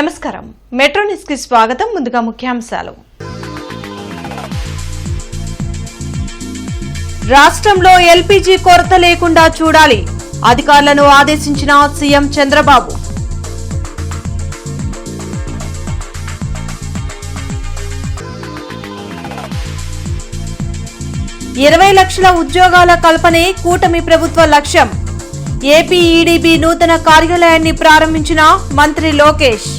నమస్కారం metro news కి స్వాగతం. ముందుగా ముఖ్యాంశాలు. రాష్ట్రంలో ఎల్పీజీ కొరత లేకుండా చూడాలి, అధికారులను ఆదేశించిన సీఎం చంద్రబాబు. $20 లక్షల ఉద్యోగాల కల్పనే కూటమి ప్రభుత్వ లక్ష్యం. ఏపీ ఈడీబీ నూతన కార్యాలయాన్ని ప్రారంభించిన మంత్రి లోకేష్.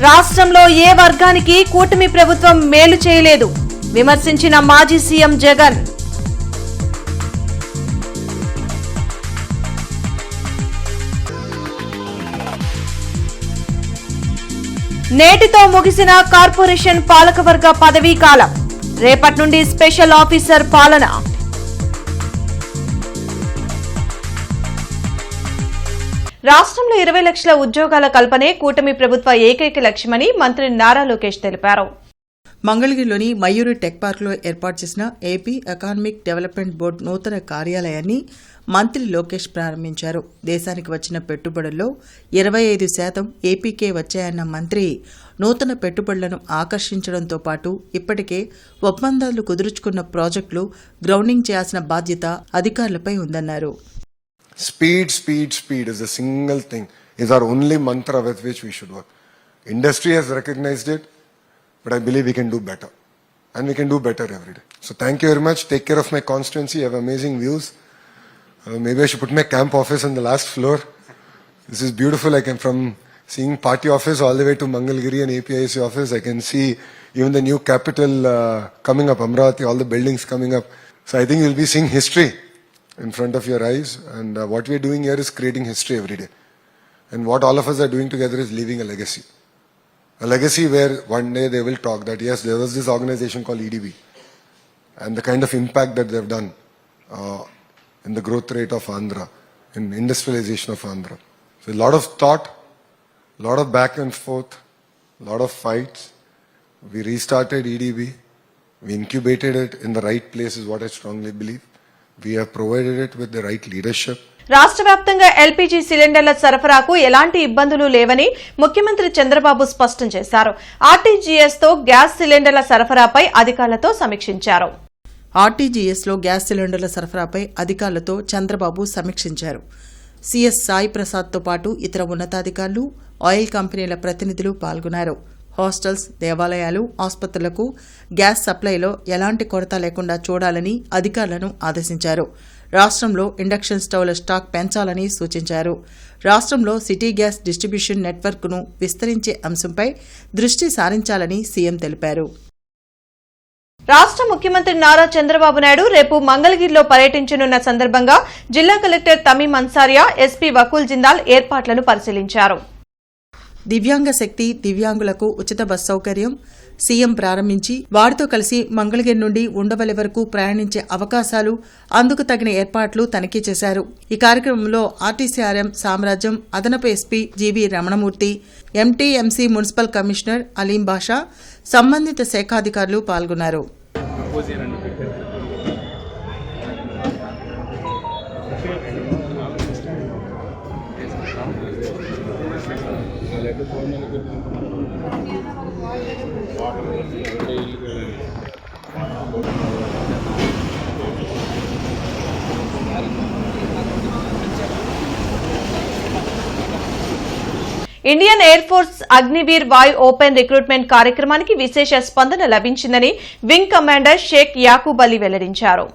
రాష్ట్రంలో ఏ వర్గానికి కూటమి ప్రభుత్వం మేలు చేయలేదు, విమర్శించిన మాజీ సీఎం జగన్. నేటితో ముగిసిన కార్పొరేషన్ పాలకవర్గ పదవీ కాలం. రేపటి నుండి స్పెషల్ ఆఫీసర్ పాలన. రాష్ట్రంలో 20 లక్షల ఉద్యోగాల కల్పనే కూటమి ప్రభుత్వ ఏకైక లక్ష్యమని మంత్రి నారా లోకేష్ తెలిపారు. మంగళగిరిలోని మయూరి టెక్ పార్క్లో ఏర్పాటు చేసిన ఏపీ ఎకనామిక్ డెవలప్మెంట్ బోర్డు నూతన కార్యాలయాన్ని మంత్రి లోకేష్ ప్రారంభించారు. దేశానికి వచ్చిన పెట్టుబడుల్లో 25% ఏపీకే వచ్చాయన్న మంత్రి నూతన పెట్టుబడులను ఆకర్షించడంతో పాటు ఇప్పటికే ఒప్పందాలు కుదుర్చుకున్న ప్రాజెక్టులు గ్రౌండింగ్ చేయాల్సిన బాధ్యత అధికారులపై ఉందన్నారు. Speed is a single thing, is our only mantra with which we should work. Industry has recognized it, but I believe we can do better. And we can do better every day. So thank you very much. Take care of my constituency. You have amazing views. Maybe I should put my camp office on the last floor. This is beautiful. I can, from seeing party office all the way to Mangalgiri and APIC office, I can see even the new capital coming up, Amravati, all the buildings coming up. So I think you'll be seeing history in front of your eyes, and what we are doing here is creating history every day, and what all of us are doing together is leaving a legacy where one day they will talk that yes, there was this organization called EDB and the kind of impact that they've done in the growth rate of Andhra, in industrialization of Andhra. So a lot of thought, a lot of back and forth, a lot of fights. We restarted EDB, we incubated it in the right place is what I strongly believe. We have provided it with the right leadership. రాష్ట్ర వ్యాప్తంగా LPG సిలిండర్ల సరఫరాకు ఎలాంటి ఇబ్బందులు లేవని ముఖ్యమంత్రి చంద్రబాబు స్పష్టం చేశారు. RTGS తో గ్యాస్ సిలిండర్ల సరఫరాపై అధికారులతో సమీక్షించారు. ఆర్టీజీఎస్లో గ్యాస్ సిలిండర్ల సరఫరాపై అధికారులతో చంద్రబాబు సమీక్షించారు. సీఎస్ సాయి ప్రసాద్తో పాటు ఇతర ఉన్నతాధికారులు, ఆయిల్ కంపెనీల ప్రతినిధులు పాల్గొన్నారు. హాస్టల్స్, దేవాలయాలు, ఆసుపత్రులకు గ్యాస్ సప్లైలో ఎలాంటి కొరత లేకుండా చూడాలని అధికారులను ఆదేశించారు. రాష్ట్రంలో ఇండక్షన్ స్టవ్ల స్టాక్ పెంచాలని సూచించారు. రాష్ట్రంలో సిటీ గ్యాస్ డిస్ట్రిబ్యూషన్ నెట్వర్క్ను విస్తరించే అంశంపై దృష్టి సారించాలని సీఎం తెలిపారు. రాష్ట్ర ముఖ్యమంత్రి నారా చంద్రబాబు నాయుడు రేపు మంగళగిరిలో పర్యటించనున్న సందర్భంగా జిల్లా కలెక్టర్ తమీం అన్సారియా, ఎస్పీ వకూల్ జిందాల్ ఏర్పాట్లను పరిశీలించారు. దివ్యాంగ శక్తి దివ్యాంగులకు ఉచిత బస్ సౌకర్యం సీఎం ప్రారంభించి వారితో కలిసి మంగళగిరి నుండి ఉండవల్లి వరకు ప్రయాణించే అవకాశాలు, అందుకు తగిన ఏర్పాట్లు తనిఖీ చేశారు. ఈ కార్యక్రమంలో ఆర్టీసీఆర్ఎం సామ్రాజ్యం అదనపు SP GV Ramanamurthy, MTMC municipal commissioner Aleem Basha, సంబంధిత శాఖాధికారులు పాల్గొన్నారు. ఇండియన్ ఎయిర్ ఫోర్స్ అగ్నివీర్ వాయు ఓపెన్ రిక్రూట్మెంట్ కార్యక్రమానికి విశేష స్పందన లభించిందని వింగ్ కమాండర్ షేక్ యాకూబ్ అలీ వెల్లడించారు.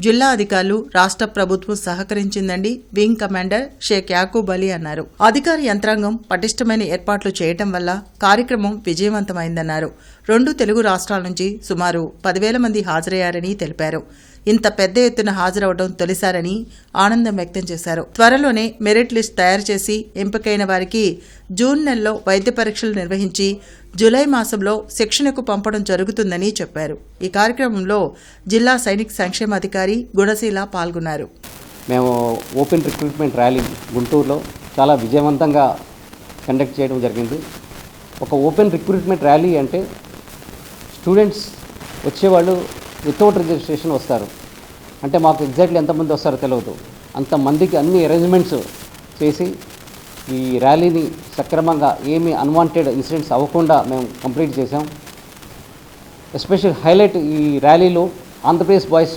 జిల్లా అధికారులు, రాష్ట్ర ప్రభుత్వం సహకరించిందని వింగ్ కమాండర్ షేక్ యాకూబ్ అలీ అన్నారు. అధికార యంత్రాంగం పటిష్టమైన ఏర్పాట్లు చేయటం వల్ల కార్యక్రమం విజయవంతమైందన్నారు. 2 తెలుగు రాష్ట్రాల నుంచి సుమారు 10,000 మంది హాజరయ్యారని తెలిపారు. ఇంత పెద్ద ఎత్తున హాజరవడం తొలిసారని ఆనందం వ్యక్తం చేశారు. త్వరలోనే మెరిట్ లిస్ట్ తయారు చేసి ఎంపికైన వారికి జూన్ నెలలో వైద్య పరీక్షలు నిర్వహించి జూలై మాసంలో శిక్షణకు పంపడం జరుగుతుందని చెప్పారు. ఈ కార్యక్రమంలో జిల్లా సైనిక సంక్షేమాధికారి గుణశీల పాల్గొన్నారు. మేము ఓపెన్ రిక్రూట్మెంట్ ర్యాలీ గుంటూరులో చాలా విజయవంతంగా కండక్ట్ చేయడం జరిగింది. ఒక ఓపెన్ రిక్రూట్మెంట్ ర్యాలీ అంటే స్టూడెంట్స్ వచ్చేవాళ్ళు వితౌట్ రిజిస్ట్రేషన్ వస్తారు. అంటే మాకు ఎగ్జాక్ట్లీ ఎంతమంది వస్తారో తెలియదు, అంతమందికి అన్ని అరేంజ్మెంట్స్ చేసి ఈ ర్యాలీని సక్రమంగా ఏమీ అన్వాంటెడ్ ఇన్సిడెంట్స్ అవ్వకుండా మేము కంప్లీట్ చేసాం. ఎస్పెషల్ హైలైట్ ఈ ర్యాలీలో ఆంధ్రప్రదేశ్ బాయ్స్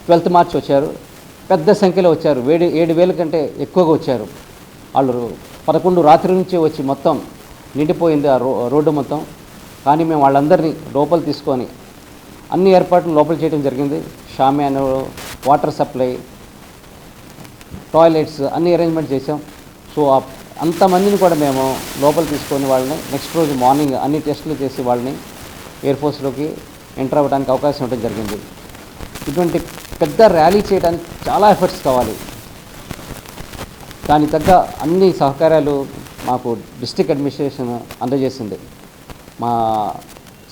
12th మార్చ్ వచ్చారు, పెద్ద సంఖ్యలో వచ్చారు, 7,000 కంటే ఎక్కువగా వచ్చారు. వాళ్ళు 11 రాత్రి నుంచి వచ్చి మొత్తం నిండిపోయింది ఆ రోడ్డు మొత్తం. కానీ మేము వాళ్ళందరినీ లోపల తీసుకొని అన్ని ఏర్పాట్లు లోపల చేయడం జరిగింది. షామియానా, వాటర్ సప్లై, టాయిలెట్స్ అన్ని అరేంజ్మెంట్ చేసాం. సో అంతమందిని కూడా మేము లోపల తీసుకొని వాళ్ళని నెక్స్ట్ రోజు మార్నింగ్ అన్ని టెస్టులు చేసి వాళ్ళని ఎయిర్ ఫోర్స్లోకి ఎంటర్ అవ్వడానికి అవకాశం ఉండడం జరిగింది. ఇటువంటి పెద్ద ర్యాలీ చేయడానికి చాలా ఎఫర్ట్స్ కావాలి. దానికి తగ్గ అన్ని సహకారాలు మాకు డిస్ట్రిక్ట్ అడ్మినిస్ట్రేషన్ అందజేసింది. మా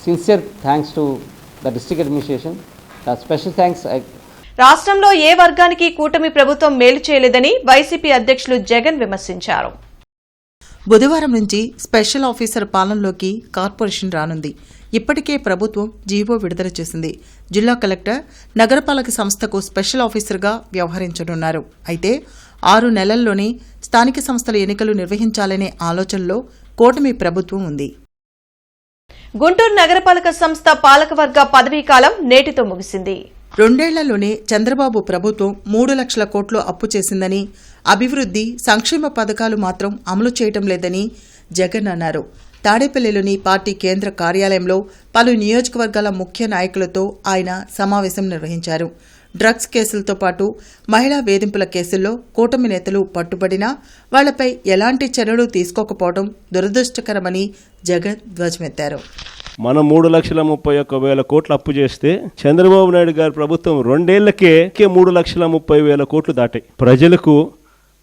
sincere thanks to the district administration. The special thanks. రాష్ట్రంలో ఏ వర్గానికి కూటమి ప్రభుత్వం మేలు చేయలేదని వైసీపీ అధ్యక్షులు జగన్ విమర్శించారు. బుధవారం నుంచి స్పెషల్ ఆఫీసర్ పాలనలోకి కార్పొరేషన్ రానుంది. ఇప్పటికే ప్రభుత్వం జీవో విడుదల చేసింది. జిల్లా కలెక్టర్ నగరపాలక సంస్థకు స్పెషల్ ఆఫీసర్గా వ్యవహరించనున్నారు. అయితే 6 నెలల్లోనే స్థానిక సంస్థల ఎన్నికలు నిర్వహించాలనే ఆలోచనలో కూటమి ప్రభుత్వం ఉంది. గుంటూరు నగరపాలక సంస్థ పాలకవర్గ పదవీకాలం నేటితో ముగిసింది. 2 ఏళ్లలోనే చంద్రబాబు ప్రభుత్వం 3 లక్షల కోట్లు అప్పు చేసిందని, అభివృద్ధి సంక్షేమ పథకాలు మాత్రం అమలు చేయటం లేదని జగన్ అన్నారు. తాడేపల్లిలోని పార్టీ కేంద్ర కార్యాలయంలో పలు నియోజకవర్గాల ముఖ్య నాయకులతో ఆయన సమావేశం నిర్వహించారు. డ్రగ్స్ కేసులతో పాటు మహిళా వేధింపుల కేసుల్లో కూటమి నేతలు పట్టుబడినా వాళ్లపై ఎలాంటి చర్యలు తీసుకోకపోవడం దురదృష్టకరమని జగన్ ధ్వజమెత్తారు. మనం 3,31,000 కోట్లు అప్పు చేస్తే చంద్రబాబు నాయుడు గారి ప్రభుత్వం 2 ఏళ్లకే 3,30,000 కోట్లు దాటాయి. ప్రజలకు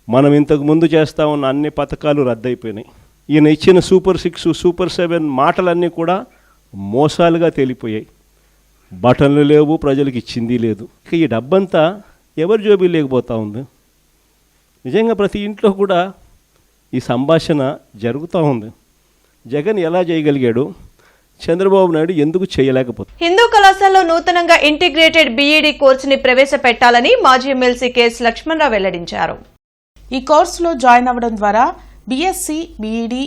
మనం ఇంతకు ముందు చేస్తా ఉన్న అన్ని పథకాలు రద్దయిపోయినాయి. ఈయన ఇచ్చిన సూపర్ 6, సూపర్ 7 మాటలన్నీ కూడా మోసాలుగా తేలిపోయాయి. బటన్లు లేవు, ప్రజలకు ఇచ్చింది లేదు. ఇక ఈ డబ్బంతా ఎవరి జోబీ లేకపోతా ఉంది. నిజంగా ప్రతి ఇంట్లో కూడా ఈ సంభాషణ జరుగుతూ ఉంది. జగన్ ఎలా చేయగలిగాడు, చంద్రబాబు నాయుడు ఎందుకు చేయలేకపోతుంది? హిందూ కళాశాలలో నూతనంగా ఇంటిగ్రేటెడ్ బీఈడీ కోర్సుని ప్రవేశపెట్టాలని మాజీ ఎమ్మెల్సీ కెఎస్ లక్ష్మణరావు వెల్లడించారు. ఈ కోర్సులో జాయిన్ అవ్వడం ద్వారా బీఎస్సీ, బీఈడీ,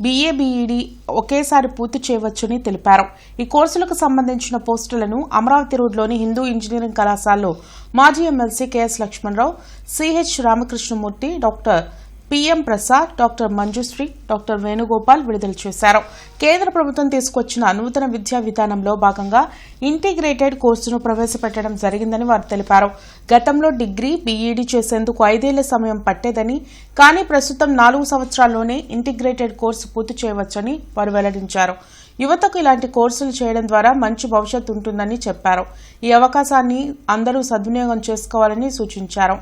బీఏబీఈడీ ఒకేసారి పూర్తి చేయవచ్చని తెలిపారు. ఈ కోర్సులకు సంబంధించిన పోస్టులను అమరావతి రోడ్లోని హిందూ ఇంజనీరింగ్ కళాశాలలో మాజీ MLC KS Lakshmanarao, CH Ramakrishnamurthy, doctor PM Prasad, doctor Manjusri, doctor Venugopal విడుదల చేశారు. కేంద్ర ప్రభుత్వం తీసుకొచ్చిన నూతన విద్యా విధానంలో భాగంగా ఇంటిగ్రేటెడ్ కోర్సును ప్రవేశపెట్టడం జరిగిందని వారు తెలిపారు. గతంలో డిగ్రీ, బీఈడీ చేసేందుకు 5 ఏళ్ల సమయం పట్టేదని, కానీ ప్రస్తుతం 4 సంవత్సరాల్లోనే ఇంటిగ్రేటెడ్ కోర్సు పూర్తి చేయవచ్చని వారు వెల్లడించారు. యువతకు ఇలాంటి కోర్సులు చేయడం ద్వారా మంచి భవిష్యత్తు ఉంటుందని చెప్పారు. ఈ అవకాశాన్ని అందరూ సద్వినియోగం చేసుకోవాలని సూచించారు.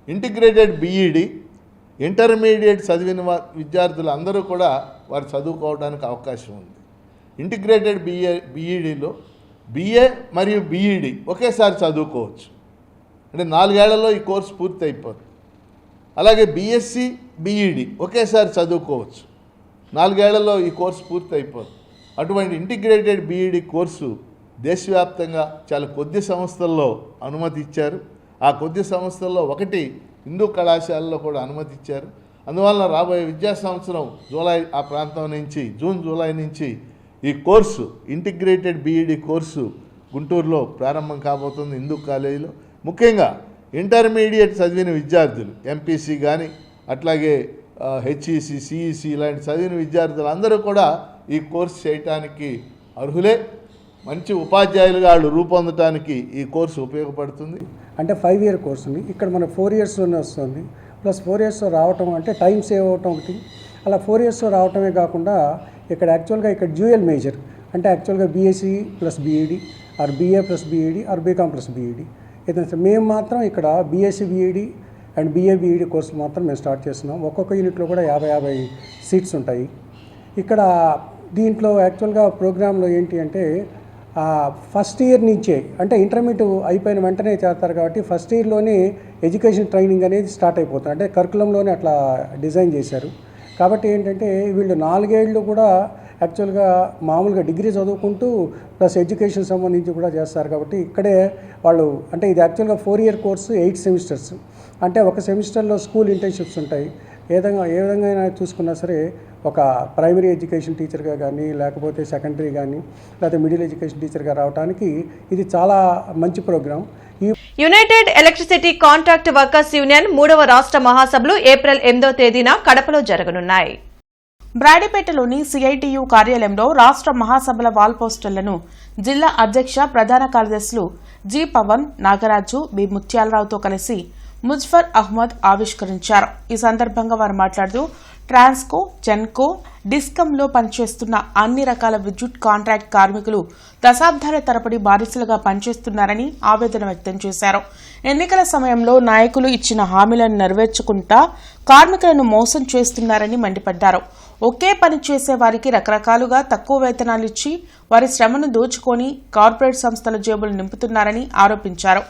ఇంటిగ్రేటెడ్ బీఈడీ ఇంటర్మీడియట్ చదివిన విద్యార్థులు అందరూ కూడా వారు చదువుకోవడానికి అవకాశం ఉంది. ఇంటిగ్రేటెడ్ బీఈడీలో బీఏ మరియు బీఈడీ ఒకేసారి చదువుకోవచ్చు. అంటే 4 ఏళ్లలో ఈ కోర్సు పూర్తి అయిపోతుంది. అలాగే బీఎస్సీ, బీఈడీ ఒకేసారి చదువుకోవచ్చు. 4 ఏళ్లలో ఈ కోర్సు పూర్తి అయిపోతుంది. అటువంటి ఇంటిగ్రేటెడ్ బీఈడీ కోర్సు దేశవ్యాప్తంగా చాలా కొద్ది సంస్థల్లో అనుమతి ఇచ్చారు. ఆ కొద్ది సంస్థల్లో ఒకటి హిందూ కళాశాలలో కూడా అనుమతి ఇచ్చారు. అందువలన రాబోయే విద్యా సంవత్సరం జూలై ఆ ప్రాంతం నుంచి జూలై నుంచి ఈ కోర్సు ఇంటిగ్రేటెడ్ బీఈడీ కోర్సు గుంటూరులో ప్రారంభం కాబోతుంది. హిందూ కాలేజీలో ముఖ్యంగా ఇంటర్మీడియట్ చదివిన విద్యార్థులు, ఎంపీసీ కానీ అట్లాగే హెచ్ఈసి, సిఈసి ఇలాంటి చదివిన విద్యార్థులు అందరూ కూడా ఈ కోర్సు చేయటానికి అర్హులే. మంచి ఉపాధ్యాయులుగా వాళ్ళు రూపొందటానికి ఈ కోర్సు ఉపయోగపడుతుంది. అంటే 5 year కోర్సు ఉంది. ఇక్కడ మనకు 4 yearsలోనే వస్తుంది. ప్లస్ 4 years రావటం అంటే టైం సేవ్ అవటం ఒకటి. అలా 4 years రావటమే కాకుండా ఇక్కడ యాక్చువల్గా ఇక్కడ డ్యూయల్ మేజర్ అంటే యాక్చువల్గా BSc plus BEd or BA plus BEd or BCom plus BEd ఏదైతే మేము మాత్రం ఇక్కడ BSc BEd and BA BEd కోర్సులు మాత్రం మేము స్టార్ట్ చేస్తున్నాం. ఒక్కొక్క యూనిట్లో కూడా 50 సీట్స్ ఉంటాయి. ఇక్కడ దీంట్లో యాక్చువల్గా ప్రోగ్రాంలో ఏంటి అంటే ఫస్ట్ ఇయర్ నుంచే అంటే ఇంటర్మీడియట్ అయిపోయిన వెంటనే చేస్తారు కాబట్టి ఫస్ట్ ఇయర్లోనే ఎడ్యుకేషన్ ట్రైనింగ్ అనేది స్టార్ట్ అయిపోతుంది. అంటే కరికులంలోనే అట్లా డిజైన్ చేశారు. కాబట్టి ఏంటంటే వీళ్ళు 4 ఏళ్ళు కూడా యాక్చువల్గా మామూలుగా డిగ్రీ చదువుకుంటూ ప్లస్ ఎడ్యుకేషన్ సంబంధించి కూడా చేస్తారు కాబట్టి ఇక్కడే వాళ్ళు అంటే ఇది యాక్చువల్గా 4 year కోర్సు 8 సెమిస్టర్స్ అంటే ఒక సెమిస్టర్లో స్కూల్ ఇంటర్న్షిప్స్ ఉంటాయి. ఏ విధంగా చూసుకున్నా సరే ఒక ప్రైమరీ ఎడ్యుకేషన్ టీచర్గా కానీ లేకపోతే సెకండరీ కానీ లేకపోతే మిడిల్ ఎడ్యుకేషన్ టీచర్గా రావడానికి ఇది చాలా మంచి programme. United electricity contract workers union 3వ రాష్ట్ర మహాసభలు ఏప్రిల్ 8వ తేదీన కడపలో జరగనున్నాయి. బ్రాడీపేటలోని సిఐటియు కార్యాలయంలో రాష్ట్ర మహాసభల వాల్ పోస్టర్లను జిల్లా అధ్యక్ష ప్రధాన కార్యదర్శులు జి పవన్, నాగరాజు, బి ముత్యాలరావుతో కలిసి ముజఫర్ అహ్మద్ ఆవిష్కరించారు. ఈ సందర్భంగా వారు మాట్లాడుతూ ట్రాన్స్కో, జెన్కో, డిస్కంలో పనిచేస్తున్న అన్ని రకాల విద్యుత్ కాంట్రాక్ట్ కార్మికులు దశాబ్దాల తరబడి బానిసలుగా పనిచేస్తున్నారని ఆవేదన వ్యక్తం చేశారు. ఎన్నికల సమయంలో నాయకులు ఇచ్చిన హామీలను నెరవేర్చుకుంటా కార్మికులను మోసం చేస్తున్నారని మండిపడ్డారు. ఒకే పని చేసే వారికి రకరకాలుగా తక్కువ వేతనాలు ఇచ్చి వారి శ్రమను దోచుకొని కార్పొరేట్ సంస్థల జేబులు నింపుతున్నారని ఆరోపించారు.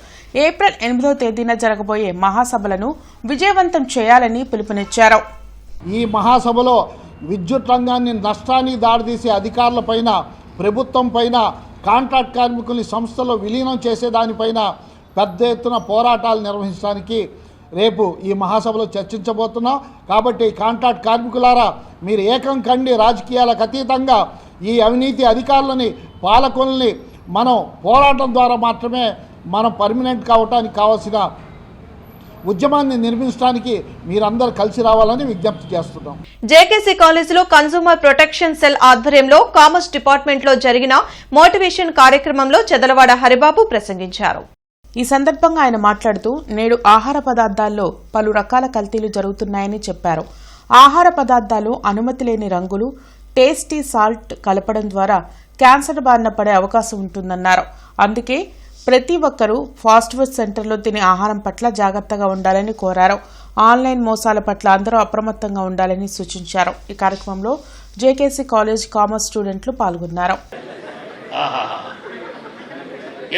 ఏప్రిల్ 8వ తేదీన జరగబోయే మహాసభలను విజయవంతం చేయాలని పిలుపునిచ్చారు. ఈ మహాసభలో విద్యుత్ రంగాన్ని నష్టానికి దారితీసే అధికారులపైన, ప్రభుత్వం పైన, కాంట్రాక్ట్ కార్మికుల్ని సంస్థలో విలీనం చేసేదానిపైన పెద్ద ఎత్తున పోరాటాలు నిర్వహించడానికి రేపు ఈ మహాసభలో చర్చించబోతున్నాం. కాబట్టి కాంట్రాక్ట్ కార్మికులారా, మీరు ఏకం కండి, రాజకీయాలకు అతీతంగా ఈ అవినీతి అధికారులని, పాలకుల్ని మనం పోరాటం ద్వారా మాత్రమే మనం పర్మనెంట్ కావడానికి కావాల్సిన ఉద్యమాన్ని నిర్మించడానికి మీరందరూ కలిసి రావాలని విజ్ఞప్తి చేస్తున్నాం. జేకేసీ కాలేజీలో కన్స్యూమర్ ప్రొటెక్షన్ సెల్ ఆధ్వర్యంలో కామర్స్ డిపార్ట్మెంట్లో జరిగిన మోటివేషన్ కార్యక్రమంలో చెదలవాడ హరిబాబు ప్రసంగించారు. ఈ సందర్భంగా ఆయన మాట్లాడుతూ నేడు ఆహార పదార్థాల్లో పలు రకాల కల్తీలు జరుగుతున్నాయని చెప్పారు. ఆహార పదార్థాలు అనుమతి లేని రంగులు, టేస్టీ సాల్ట్ కలపడం ద్వారా క్యాన్సర్ బారిన పడే అవకాశం ఉంటుందన్నారు. అందుకే ప్రతి ఒక్కరూ ఫాస్ట్ ఫుడ్ సెంటర్లో తినే ఆహారం పట్ల జాగ్రత్తగా ఉండాలని కోరారు. ఆన్లైన్ మోసాల పట్ల అందరూ అప్రమత్తంగా ఉండాలని సూచించారు. ఈ కార్యక్రమంలో జేకేసీ కాలేజ్ కామర్స్ స్టూడెంట్లు పాల్గొన్నారు.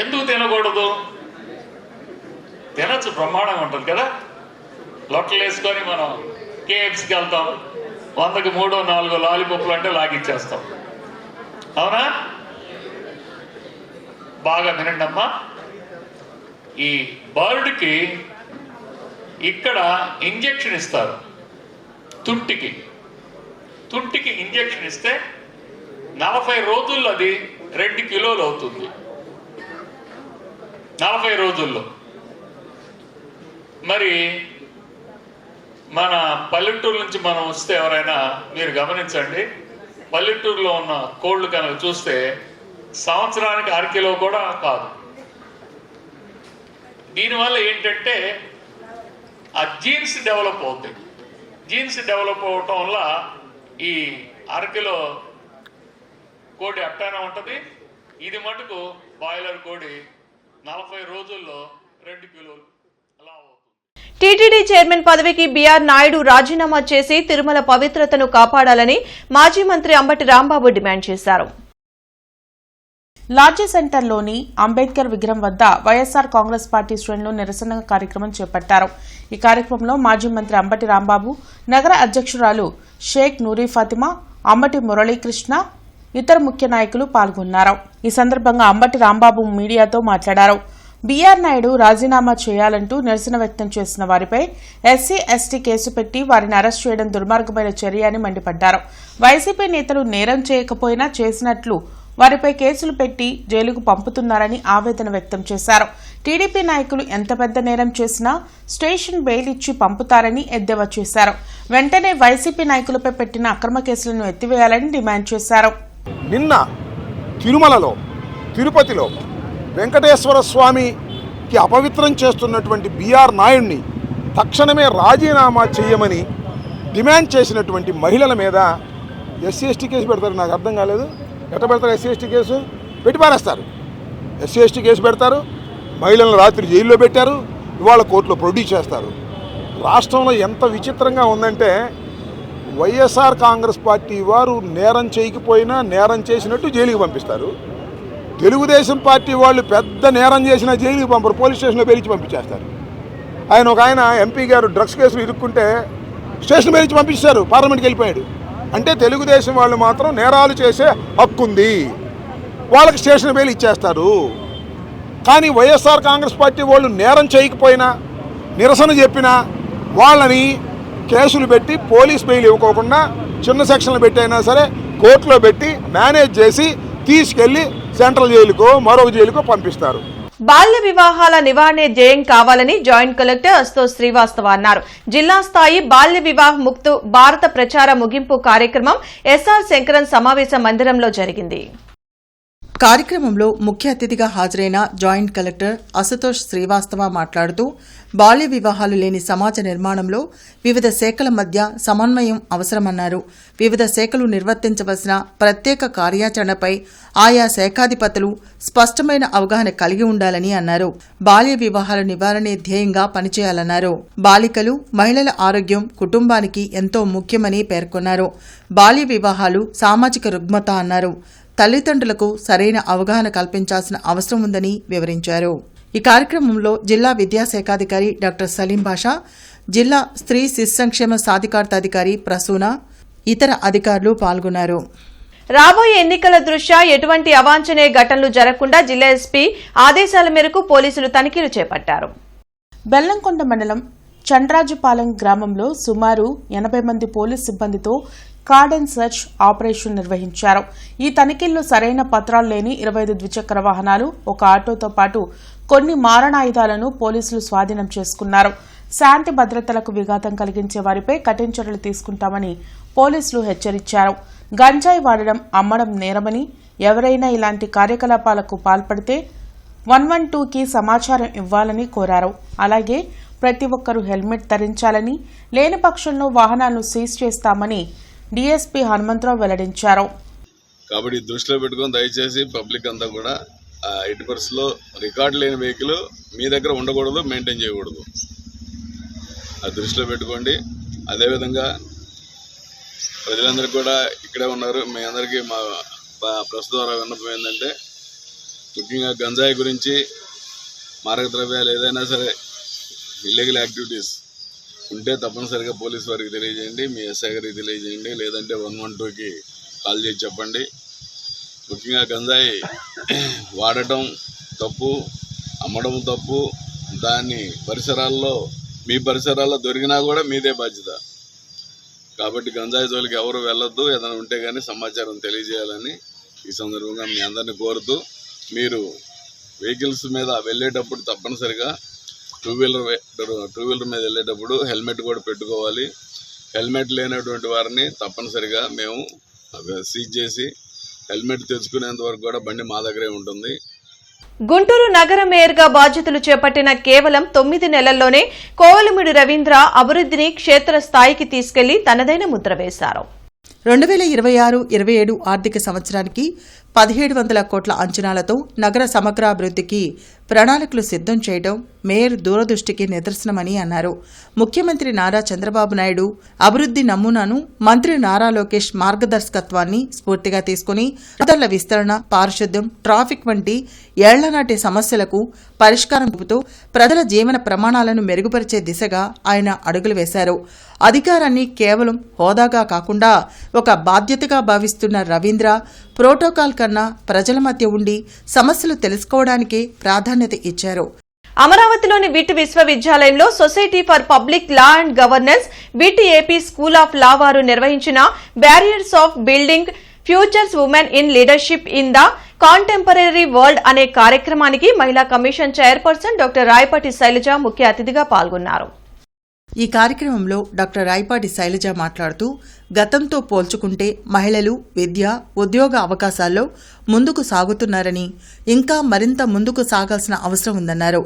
ఎందుకు తినకూడదు? తినచ్చు, బ్రహ్మాండంగా ఉంటుంది కదా. లొట్టలు వేసుకొని మనం కేఎఫ్సీకి వెళ్తాం, 100కి 3-4 లాలీపాప్లు అంటే లాగిచ్చేస్తాం. అవునా? బాగా వినండి అమ్మా. ఈ బర్డ్కి ఇక్కడ ఇంజెక్షన్ ఇస్తారు. తుంటికి ఇంజెక్షన్ ఇస్తే 40 రోజుల్లో అది 2 కిలోలు అవుతుంది. 40 రోజుల్లో. మరి మన పల్లెటూరు నుంచి మనం వస్తే ఎవరైనా మీరు గమనించండి, పల్లెటూరులో ఉన్న కోళ్ళు కనుక చూస్తే సంవత్సరానికి 1/2 కిలో కూడా కాదు. దీనివల్ల ఏంటంటే ఆ జీన్స్ డెవలప్ అవుతాయి. జీన్స్ డెవలప్ అవటం వల్ల ఈ 1/2 కిలో కోడి అట్టానే ఉంటుంది. ఇది మటుకు బాయిలర్ కోడి 40 రోజుల్లో 2 కిలోలు అలా అవుతుంది. టీటీడీ చైర్మన్ పదవికి బీఆర్ నాయుడు రాజీనామా చేసి తిరుమల పవిత్రతను కాపాడాలని మాజీ మంత్రి అంబటి రాంబాబు డిమాండ్ చేశారు. లాడ్జీ సెంటర్లోని అంబేద్కర్ విగ్రహం వద్ద వైఎస్సార్ కాంగ్రెస్ పార్టీ శ్రేణులు నిరసన కార్యక్రమం చేపట్టారు. ఈ కార్యక్రమంలో మాజీ మంత్రి అంబటి రాంబాబు, నగర అధ్యక్షురాలు షేక్ నూరీ ఫాతిమా, అంబటి మురళీకృష్ణ, ఇతర ముఖ్య నాయకులు పాల్గొన్నారు. ఈ సందర్భంగా అంబటి రాంబాబు మీడియాతో మాట్లాడారు. బీఆర్ నాయుడు రాజీనామా చేయాలంటూ నిరసన వ్యక్తం చేసిన వారిపై ఎస్సీ ఎస్టీ కేసు పెట్టి వారిని అరెస్ట్ చేయడం దుర్మార్గమైన చర్య అని మండిపడ్డారు. వైసీపీ నేతలు నేరం చేయకపోయినా చేసినట్లు వారిపై కేసులు పెట్టి జైలుకు పంపుతున్నారని ఆవేదన వ్యక్తం చేశారు. టీడీపీ నాయకులు ఎంత పెద్ద నేరం చేసినా స్టేషన్ బెయిల్ ఇచ్చి పంపుతారని ఎద్దేవా చేశారు. వెంటనే వైసీపీ నాయకులపై పెట్టిన అక్రమ కేసులను ఎత్తివేయాలని డిమాండ్ చేశారు. నిన్న తిరుమలలో, తిరుపతిలో వెంకటేశ్వర స్వామికి అపవిత్రం చేస్తున్నటువంటి బీఆర్ నాయుడిని తక్షణమే రాజీనామా చేయమని డిమాండ్ చేసినటువంటి మహిళల మీద ఎస్సీ ఎస్టీ కేసు పెడతారు. నాకు అర్థం కాలేదు. ఎట్లా పెడతారు? ఎస్సీ ఎస్టీ కేసు పెట్టి పారేస్తారు. ఎస్సీ ఎస్టీ కేసు పెడతారు, మహిళలను రాత్రి జైల్లో పెట్టారు, ఇవాళ కోర్టులో ప్రొడ్యూస్ చేస్తారు. రాష్ట్రంలో ఎంత విచిత్రంగా ఉందంటే వైఎస్ఆర్ కాంగ్రెస్ పార్టీ వారు నేరం చేయకపోయినా నేరం చేసినట్టు జైలుకి పంపిస్తారు. తెలుగుదేశం పార్టీ వాళ్ళు పెద్ద నేరం చేసినా జైలుకి పంపరు, పోలీస్ స్టేషన్లో బెదిరించి పంపించేస్తారు. ఆయన ఎంపీ గారు డ్రగ్స్ కేసులు ఇరుక్కుంటే స్టేషన్ బెదిరించి పంపించారు, పార్లమెంట్కి వెళ్ళిపోయాడు. అంటే తెలుగుదేశం వాళ్ళు మాత్రం నేరాలు చేసే హక్కు ఉంది, వాళ్ళకి స్టేషన్ బెయిల్ ఇచ్చేస్తారు. కానీ వైఎస్ఆర్ కాంగ్రెస్ పార్టీ వాళ్ళు నేరం చేయకపోయినా, నిరసన చెప్పినా వాళ్ళని కేసులు పెట్టి పోలీస్ బెయిల్ ఇవ్వకోకుండా చిన్న సెక్షన్లు పెట్టైనా సరే కోర్టులో పెట్టి మేనేజ్ చేసి తీసుకెళ్లి సెంట్రల్ జైలుకో మరొక జైలుకో పంపిస్తారు. బాల్య వివాహాల నివారణే ధ్యేయం కావాలని జాయింట్ కలెక్టర్ అశుతోష్ శ్రీవాస్తవ అన్నారు. జిల్లా స్థాయి బాల్య వివాహ ముక్తు భారత ప్రచార ముగింపు కార్యక్రమం ఎస్ఆర్ శంకరన్ సమావేశ మందిరంలో జరిగింది. కార్యక్రమంలో ముఖ్య అతిథిగా హాజరైన జాయింట్ కలెక్టర్ అశుతోష్ శ్రీవాస్తవ మాట్లాడుతూ బాల్య వివాహాలు లేని సమాజ నిర్మాణంలో వివిధ శాఖల మధ్య సమన్వయం అవసరమన్నారు. వివిధ శాఖలు నిర్వర్తించవలసిన ప్రత్యేక కార్యాచరణపై ఆయా శాఖాధిపతులు స్పష్టమైన అవగాహన కలిగి ఉండాలని అన్నారు. బాల్య వివాహాల నివారణే ధ్యేయంగా పనిచేయాలన్నారు. బాలికలు, మహిళల ఆరోగ్యం కుటుంబానికి ఎంతో ముఖ్యమని పేర్కొన్నారు. బాల్య వివాహాలు సామాజిక రుగ్మత అన్నారు. తల్లిదండ్రులకు సరైన అవగాహన కల్పించాల్సిన అవసరం ఉందని వివరించారు. ఈ కార్యక్రమంలో జిల్లా విద్యాశాఖాధికారి డాక్టర్ సలీం బాషా, జిల్లా స్త్రీ శిశు సంక్షేమ సాధికారత అధికారి ప్రసూన, ఇతర అధికారులు పాల్గొన్నారు. రాబోయే ఎన్నికల దృష్ట్యా ఎటువంటి అవాంఛనీయ ఘటనలు జరగకుండా జిల్లా ఎస్పీ ఆదేశాల మేరకు పోలీసులు తనిఖీలు చేపట్టారు. బెల్లంకొండ మండలం చండ్రాజుపాలెం గ్రామంలో సుమారు 80 మంది పోలీస్ సిబ్బందితో కార్డన్ సెర్చ్ ఆపరేషన్ నిర్వహించారు. ఈ తనిఖీల్లో సరైన పత్రాలు లేని 25 ద్విచక్ర వాహనాలు, ఒక ఆటోతో పాటు కొన్ని మారణాయుధాలను పోలీసులు స్వాధీనం చేసుకున్నారు. శాంతి భద్రతలకు విఘాతం కలిగించే వారిపై కఠిన చర్యలు తీసుకుంటామని పోలీసులు హెచ్చరించారు. గంజాయి వాడడం, అమ్మడం నేరమని, ఎవరైనా ఇలాంటి కార్యకలాపాలకు పాల్పడితే 112కి సమాచారం ఇవ్వాలని కోరారు. అలాగే ప్రతి ఒక్కరూ హెల్మెట్ ధరించాలని, లేని పక్షంలో వాహనాలను సీజ్ చేస్తామని డీఎస్పీ హనుమంతరావు వెల్లడించారు. కాబట్టి దృష్టిలో పెట్టుకొని దయచేసి పబ్లిక్ అంతా కూడా ఎట్టి పరిస్థితుల్లో రికార్డు లేని వెహికల్ మీ దగ్గర ఉండకూడదు, మెయింటైన్ చేయకూడదు. అది దృష్టిలో పెట్టుకోండి. అదేవిధంగా ప్రజలందరికీ కూడా ఇక్కడే ఉన్నారు, మీ అందరికీ మా ప్రెస్ ద్వారా విన్నపం ఏంటంటే, ముఖ్యంగా గంజాయి గురించి, మారక ద్రవ్యాలు ఏదైనా సరే ఇల్లీగల్ యాక్టివిటీస్ ఉంటే తప్పనిసరిగా పోలీస్ వారికి తెలియజేయండి, మీ ఎస్ఐ గారికి తెలియజేయండి, లేదంటే 112కి కాల్ చేసి చెప్పండి. ముఖ్యంగా గంజాయి వాడటం తప్పు, అమ్మడం తప్పు. దాన్ని మీ పరిసరాల్లో దొరికినా కూడా మీదే బాధ్యత. కాబట్టి గంజాయి జోలికి ఎవరు వెళ్ళొద్దు. ఏదైనా ఉంటే కానీ సమాచారం తెలియజేయాలని ఈ సందర్భంగా మీ అందరినీ కోరుతూ, మీరు వెహికల్స్ మీద వెళ్ళేటప్పుడు తప్పనిసరిగా టూ వీలర్ మీద వెళ్ళేటప్పుడు హెల్మెట్ కూడా పెట్టుకోవాలి. హెల్మెట్ లేనటువంటి వారిని తప్పనిసరిగా మేము సీజ్ చేసి హెల్మెట్ తెచ్చుకునేంత వరకు కూడా బండి మా దగ్గరే ఉంటుంది. గుంటూరు నగర మేయర్గా బాధ్యతలు చేపట్టిన కేవలం 9 నెలల్లోనే కోవలమూడి రవీంద్ర అభివృద్ధిని క్షేత్రస్థాయికి తీసుకెళ్లి తనదైన ముద్ర వేశారు. 2026-27 ఆర్థిక సంవత్సరానికి 1700 కోట్ల అంచనాలతో నగర సమగ్రాభివృద్ధికి ప్రణాళికలు సిద్ధం చేయడం మేయర్ దూరదృష్టికి నిదర్శనమని అన్నారు. ముఖ్యమంత్రి నారా చంద్రబాబు నాయుడు అభివృద్ధి నమూనాను మంత్రి నారా లోకేష్ మార్గదర్శకత్వాన్ని స్ఫూర్తిగా తీసుకుని రహదారుల విస్తరణ, పారిశుద్ధ్యం, ట్రాఫిక్ వంటి ఏళ్లనాటి సమస్యలకు పరిష్కారం చూపుతూ ప్రజల జీవన ప్రమాణాలను మెరుగుపరిచే దిశగా ఆయన అడుగులు వేశారు. అధికారాన్ని కేవలం హోదాగా కాకుండా ఒక బాధ్యతగా భావిస్తున్న రవీంద్ర ప్రోటోకాల్ కన్నా ప్రజల మధ్య ఉండి సమస్యలు తెలుసుకోవడానికే ప్రాధాన్యత ఇచ్చారు. అమరావతిలోని విట్ విశ్వవిద్యాలయంలో society for public law and governance VIT AP school of law వారు నిర్వహించిన barriers of building futures women in leadership in the contemporary world అనే కార్యక్రమానికి మహిళా commission chairperson doctor Rayapati Sailaja ముఖ్య అతిథిగా పాల్గొన్నారు. ఈ కార్యక్రమంలో డాక్టర్ రాయపాటి శైలజ మాట్లాడుతూ గతంతో పోల్చుకుంటే మహిళలు విద్య, ఉద్యోగ అవకాశాల్లో ముందుకు సాగుతున్నారని, ఇంకా మరింత ముందుకు సాగాల్సిన అవసరం ఉందన్నారు.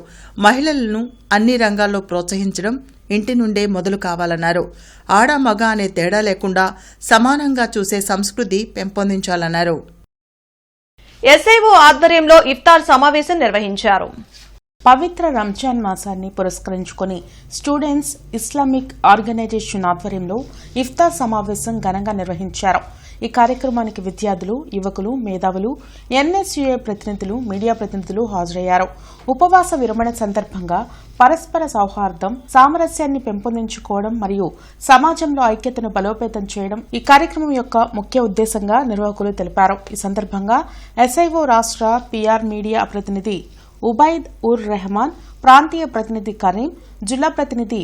మహిళలను అన్ని రంగాల్లో ప్రోత్సహించడం ఇంటి నుండే మొదలు కావాలన్నారు. ఆడ మగ అనే తేడా లేకుండా సమానంగా చూసే సంస్కృతి పెంపొందించాలన్నారు. ఎస్ఐఓ ఆధ్వర్యంలో ఇఫ్తార్ సమావేశం నిర్వహించారు. పవిత్ర రంజాన్ మాసాన్ని పురస్కరించుకొని స్టూడెంట్స్ ఇస్లామిక్ ఆర్గనైజేషన్ ఆధ్వర్యంలో ఇఫ్తార్ సమావేశం ఘనంగా నిర్వహించారు. ఈ కార్యక్రమానికి విద్యార్థులు, యువకులు, మేధావులు, ఎన్ఎస్యుఏ ప్రతినిధులు, మీడియా ప్రతినిధులు హాజరయ్యారు. ఉపవాస విరమణ సందర్భంగా పరస్పర సౌహార్దం, సామరస్యాన్ని పెంపొందించుకోవడం మరియు సమాజంలో ఐక్యతను బలోపేతం చేయడం ఈ కార్యక్రమం యొక్క ముఖ్య ఉద్దేశంగా నిర్వాహకులు తెలిపారు. ఈ సందర్భంగా ఎస్ఐఓ రాష్ట్ర పిఆర్ మీడియా ప్రతినిధి ఉబైద్ ఉర్ రెహమాన్, ప్రాంతీయ ప్రతినిధి కరీం, జిల్లా ప్రతినిధి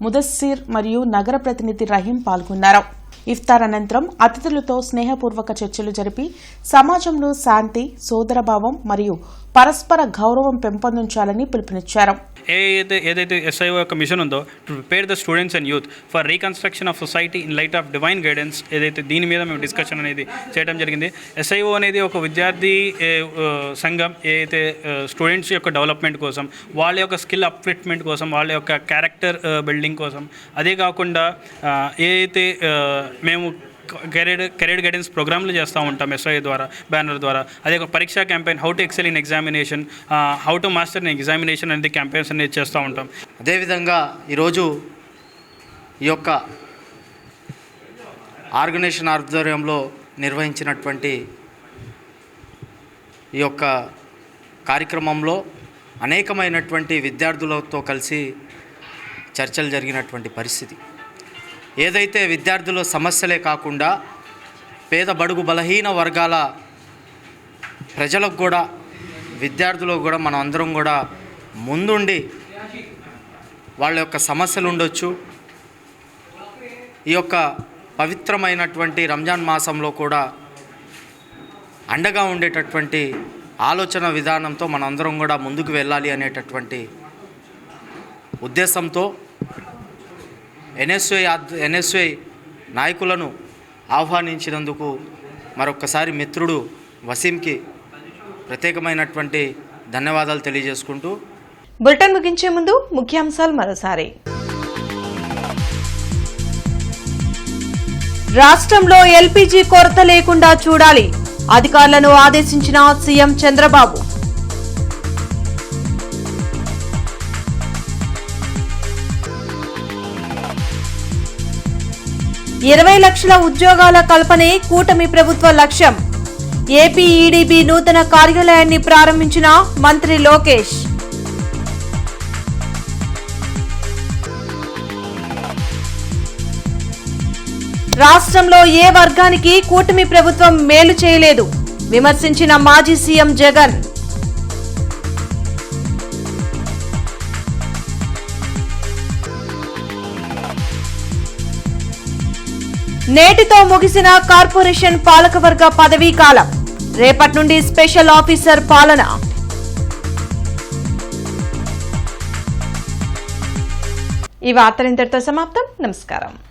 ముదస్సిర్ మరియు నగర ప్రతినిధి రహీం పాల్గొన్నారు. ఇఫ్తార్ అనంతరం అతిథులతో స్నేహపూర్వక చర్చలు జరిపి సమాజంలో శాంతి, సోదరభావం మరియు పరస్పర గౌరవం పెంపొందించాలని పిలుపునిచ్చారు. ఏదైతే ఎస్ఐఓ యొక్క మిషన్ ఉందో to prepare the students and youth for reconstruction of society in light of divine guidance, ఏదైతే దీని మీద మేము డిస్కషన్ అనేది చేయడం జరిగింది. ఎస్ఐఓ అనేది ఒక విద్యార్థి సంఘం, ఏదైతే స్టూడెంట్స్ యొక్క డెవలప్మెంట్ కోసం, వాళ్ళ యొక్క స్కిల్ అప్లిఫ్ట్మెంట్ కోసం, వాళ్ళ యొక్క క్యారెక్టర్ బిల్డింగ్ కోసం, అదే కాకుండా ఏదైతే మేము కెరీర్ గైడెన్స్ ప్రోగ్రాంలు చేస్తూ ఉంటాం ఎస్ఐ ద్వారా, బ్యానర్ ద్వారా. అదే ఒక పరీక్షా campaign, how to excel in examination, how to master in examination అనేది క్యాంపెయిన్స్ అనేది చేస్తూ ఉంటాం. అదేవిధంగా ఈరోజు ఈ యొక్క ఆర్గనైజేషన్ ఆధ్వర్యంలో నిర్వహించినటువంటి ఈ యొక్క కార్యక్రమంలో అనేకమైనటువంటి విద్యార్థులతో కలిసి చర్చలు జరిగినటువంటి పరిస్థితి. ఏదైతే విద్యార్థుల సమస్యలే కాకుండా పేద బడుగు బలహీన వర్గాల ప్రజలకు కూడా, విద్యార్థులకు కూడా మనం అందరం కూడా ముందుండి వాళ్ళ యొక్క సమస్యలు ఉండొచ్చు, ఈ యొక్క పవిత్రమైనటువంటి రంజాన్ మాసంలో కూడా అండగా ఉండేటటువంటి ఆలోచన విధానంతో మనందరం కూడా ముందుకు వెళ్ళాలి అనేటటువంటి ఉద్దేశంతో ఎన్ఎస్యుఐ నాయకులను ఆహ్వానించినందుకు మరొక్కసారి మిత్రుడు వసీంకి ప్రత్యేకమైనటువంటి ధన్యవాదాలు తెలియజేసుకుంటూ బులెటిన్ ముగించే ముందు ముఖ్యాంశాలు మరోసారి. రాష్ట్రంలో ఎల్పీజీ కొరత లేకుండా చూడాలి, అధికారులను ఆదేశించిన సీఎం చంద్రబాబు. ఇరవై లక్షల ఉద్యోగాల కల్పనే కూటమి ప్రభుత్వ లక్ష్యం. ఏపీ ఈడీబీ నూతన కార్యాలయాన్ని ప్రారంభించిన మంత్రి లోకేష్. రాష్ట్రంలో ఏ వర్గానికి కూటమి ప్రభుత్వం మేలు చేయలేదు, విమర్శించిన మాజీ సీఎం జగన్. నేటితో ముగిసిన కార్పొరేషన్ పాలకవర్గ పదవీ కాలం, రేపటి నుండి స్పెషల్ ఆఫీసర్ పాలన. ఈ వార్తలు ఇంతటితో సమాప్తం. నమస్కారం.